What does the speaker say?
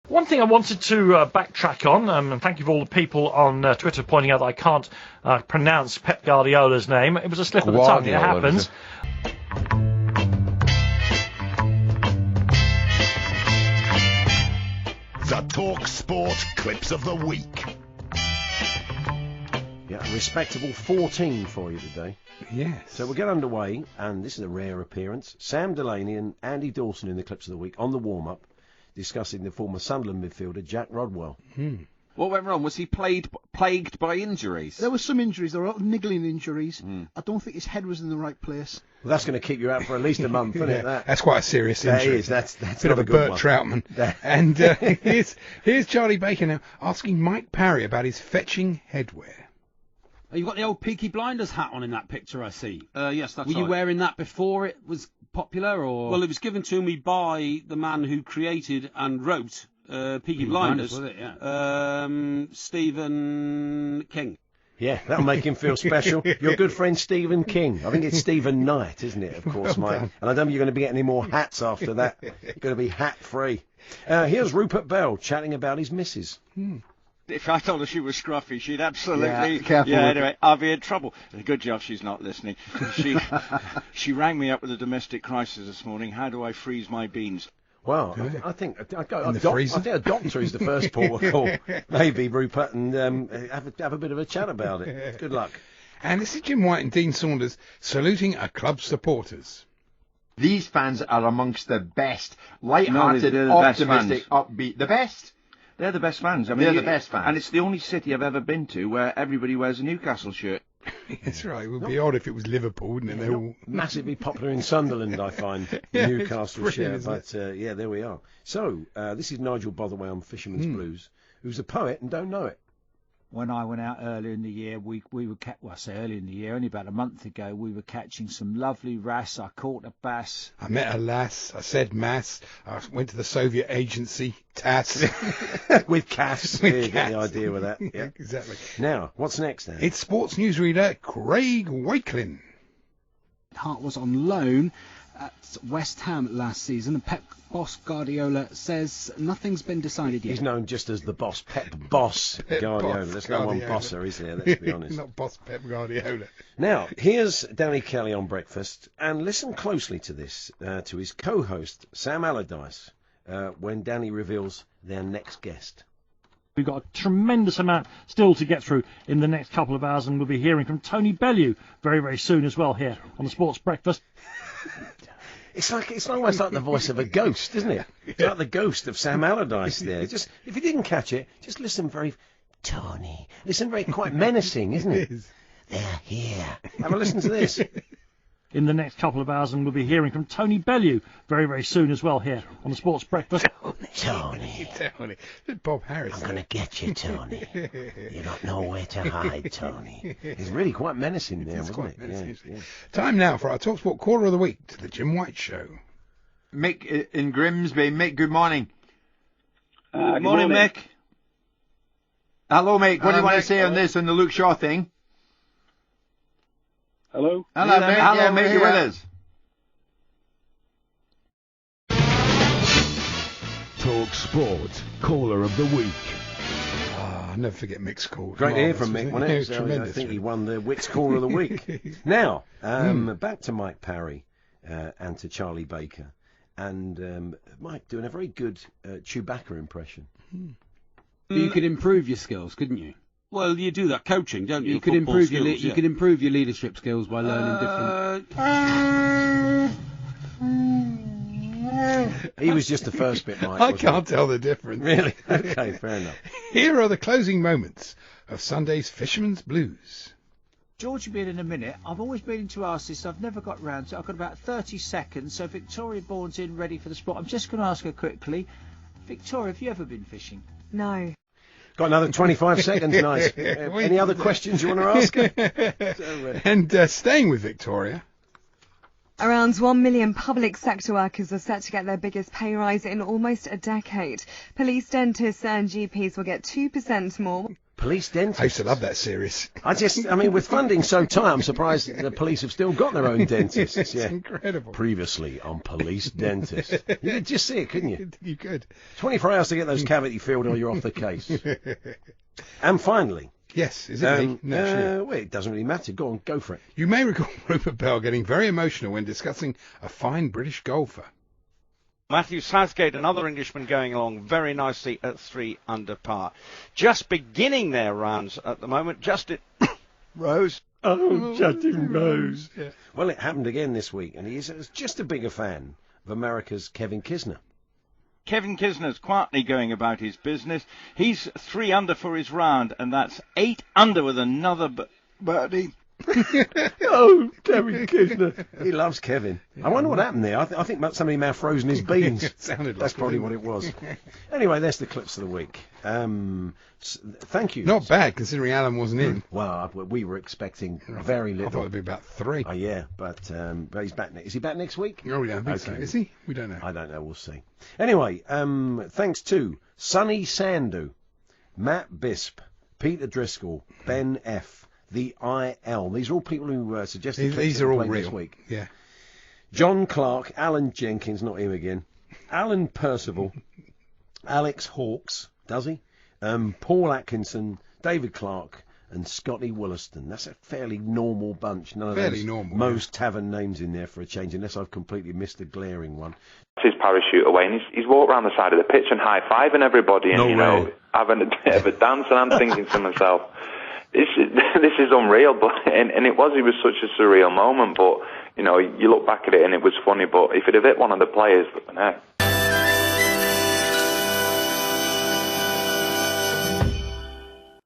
One thing I wanted to backtrack on, and thank you for all the people on Twitter pointing out that I can't pronounce Pep Guardiola's name. It was a slip of the tongue. It happens. The talkSPORT Clips of the Week. Yeah, a respectable 14 for you today. Yes. So we'll get underway, and this is a rare appearance. Sam Delaney and Andy Dawson in the Clips of the Week on the warm-up, discussing the former Sunderland midfielder Jack Rodwell. What went wrong? Was he plagued by injuries? There were some injuries. There were a lot of niggling injuries. I don't think his head was in the right place. Well, that's going to keep you out for at least a month, isn't it? That's quite a serious injury. That is. That's bit of a Bert one. Troutman. And here's Charlie Baker now asking Mike Parry about his fetching headwear. You've got the old Peaky Blinders hat on in that picture, I see. Yes, that's right. Were you wearing that before it was popular, or...? Well, it was given to me by the man who created and wrote Peaky Blinders, was it? Yeah. Stephen King. Yeah, that'll make him feel special. Your good friend Stephen King. I think it's Stephen Knight, isn't it, of course, Well Mike? done. And I don't think you're going to be getting any more hats after that. You're going to be hat-free. Here's Rupert Bell chatting about his missus. If I told her she was scruffy, she'd absolutely... Yeah, careful. Yeah, anyway, I'll be in trouble. It's a good job she's not listening. She rang me up with a domestic crisis this morning. How do I freeze my beans? Well, I think a doctor is the first port of call. Maybe, Rupert, and have a bit of a chat about it. Good luck. And this is Jim White and Dean Saunders saluting our club supporters. These fans are amongst the best, light-hearted, they're the best optimistic, upbeat. The best? They're the best fans. I mean, They're the best fans. And it's the only city I've ever been to where everybody wears a Newcastle shirt. That's right. It would be odd if it was Liverpool, wouldn't it? They're all Massively popular in Sunderland, I find, Yeah, Newcastle it's share. brilliant, But, yeah, there we are. So, this is Nigel Botherway on Fisherman's Blues, who's a poet and don't know it. When I went out earlier in the year, we were I say earlier in the year, only about a month ago, we were catching some lovely wrasse. I caught a bass. I met a lass. I said mass. I went to the Soviet agency, TASS. With Cass. With You get the Cass. idea with that. Yeah, Yeah. exactly. Now, what's next then? It's sports newsreader Craig Wakelin. Hart was on loan at West Ham last season, and Pep boss Guardiola says nothing's been decided yet. He's known just as the boss, Pep Boss Guardiola. Boss There's no one Guardiola. bosser, is there? Let's be honest. Not boss Pep Guardiola. Now, here's Danny Kelly on Breakfast, and listen closely to this, to his co-host, Sam Allardyce, when Danny reveals their next guest. We've got a tremendous amount still to get through in the next couple of hours, and we'll be hearing from Tony Bellew very, very soon as well here on the Sports Breakfast. It's almost like the voice of a ghost, isn't it? It's like the ghost of Sam Allardyce there. Just, if you didn't catch it, just listen Tony. Listen very quite menacing, isn't it? They're here. Have a listen to this. In the next couple of hours, and we'll be hearing from Tony Bellew very, very soon as well here on the Sports Breakfast. Tony. Bob Harris. I'm going to get you, Tony. You got nowhere to hide, Tony. He's really quite menacing there, wasn't it? Menacing. Yeah. Time now for our TalkSport Caller of the Week to the Jim White Show. Mick in Grimsby. Mick, good morning. Good morning, Mick. Hello, Mick. What do you want Mick. to say on this, on the Luke Shaw thing? Hello? Hello, Mick. Hello, Yeah, Mick, you with us? talkSPORT Caller of the Week. I'll never forget Mick's call. Great to hear from Mick, wasn't it? was So, tremendous. I think he won the Wits Caller of the Week. Now, back to Mike Parry and to Charlie Baker. And Mike doing a very good Chewbacca impression. You could improve your skills, couldn't you? Well, you do that coaching, don't you? You could Football improve skills, you could improve your leadership skills by learning different. He was just the first bit, Mike. I wasn't can't tell the difference. Really? Okay, fair enough. Here are the closing moments of Sunday's Fisherman's Blues. George will be in a minute. I've always been to ask this. I've never got round to it. I've got about 30 seconds. So Victoria Bourne's in, ready for the spot. I'm just going to ask her quickly. Victoria, have you ever been fishing? No. Got another 25 seconds, nice. Any other questions you want to ask her? And staying with Victoria. Around 1 million public sector workers are set to get their biggest pay rise in almost a decade. Police, dentists and GPs will get 2% more. Police dentists. I used to love that series. I mean, with funding so tight, I'm surprised the police have still got their own dentists. It's Yeah. incredible. Previously on Police Dentists. You could just see it, couldn't you? You could. 24 hours to get those cavity filled or you're off the case. And finally... Yes, is it me? No, sure. Well, it doesn't really matter. Go for it. You may recall Rupert Bell getting very emotional when discussing a fine British golfer. Matthew Southgate, another Englishman, going along very nicely at 3 under par. Just beginning their rounds at the moment. Justin Rose. Oh, Justin Rose. Yeah. Well, it happened again this week, and he's just a bigger fan of America's Kevin Kisner. Kevin Kisner's quietly going about his business. He's 3 under for his round, and that's 8 under with another birdie. Oh, Kevin Kisner. He loves Kevin. I wonder what happened there. I think somebody may have frozen his beans. That's probably what it was. Anyway, there's the clips of the week. Thank you. Not bad, considering Alan wasn't in. Well, we were expecting very little. I thought it'd be about 3. Oh, yeah, but he's back. Is he back next week? Oh, yeah, I think so. Is he? We don't know. I don't know. We'll see. Anyway, thanks to Sonny Sandu, Matt Bisp, Peter Driscoll, Ben F., the IL. These are all people who suggested these are all real this week. Yeah. John Clark, Alan Jenkins, not him again. Alan Percival, Alex Hawks, does he? Paul Atkinson, David Clark, and Scotty Wollaston. That's a fairly normal bunch. None of those most tavern names in there for a change, unless I've completely missed a glaring one. His parachute away, and he's walked around the side of the pitch and high-fiving everybody, and having a bit of a dance. And I'm thinking to myself, this is unreal. But and it was such a surreal moment. But you look back at it and it was funny. But if it had hit one of the players,